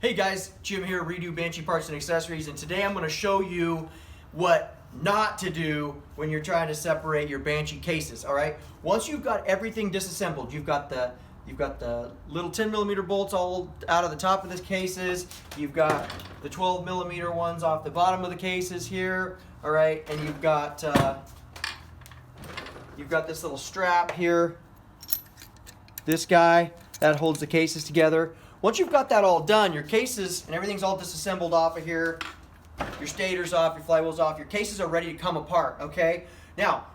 Hey guys, Jim here, Redo Banshee Parts and Accessories, and today I'm going to show you what not to do when you're trying to separate your Banshee cases. All right. Once you've got everything disassembled, you've got the little 10mm bolts all out of the top of the cases. You've got the 12mm ones off the bottom of the cases here. All right, and you've got this little strap here. This guy that holds the cases together. Once you've got that all done, your cases and everything's all disassembled off of here, your stator's off, your flywheel's off, your cases are ready to come apart, okay? Now,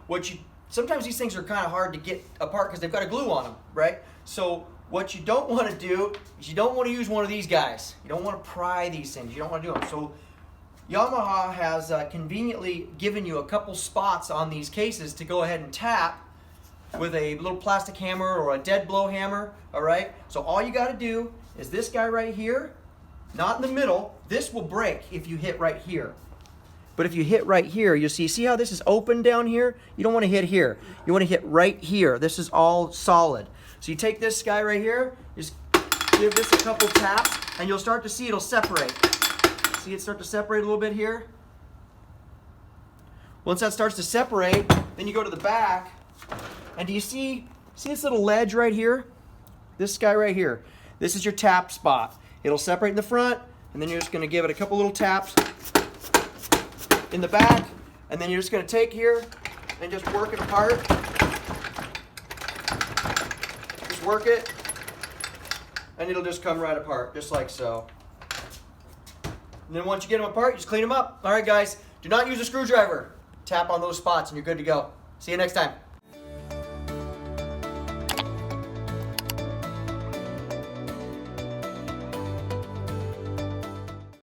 sometimes these things are kind of hard to get apart because they've got a glue on them, right? So what you don't want to do is you don't want to use one of these guys. You don't want to pry these things. You don't want to do them. So Yamaha has conveniently given you a couple spots on these cases to go ahead and tap with a little plastic hammer or a dead blow hammer, all right? So all you got to do is this guy right here, not in the middle. This will break if you hit right here. But if you hit right here, you'll see how this is open down here? You don't want to hit here. You want to hit right here. This is all solid. So you take this guy right here, just give this a couple taps, and you'll start to see it'll separate. See it start to separate a little bit here? Once that starts to separate, then you go to the back, and do you see this little ledge right here? This guy right here. This is your tap spot. It'll separate in the front, and then you're just going to give it a couple little taps in the back, and then you're just going to take here and just work it apart. Just work it, and it'll just come right apart, just like so. And then once you get them apart, you just clean them up. All right, guys, do not use a screwdriver. Tap on those spots, and you're good to go. See you next time.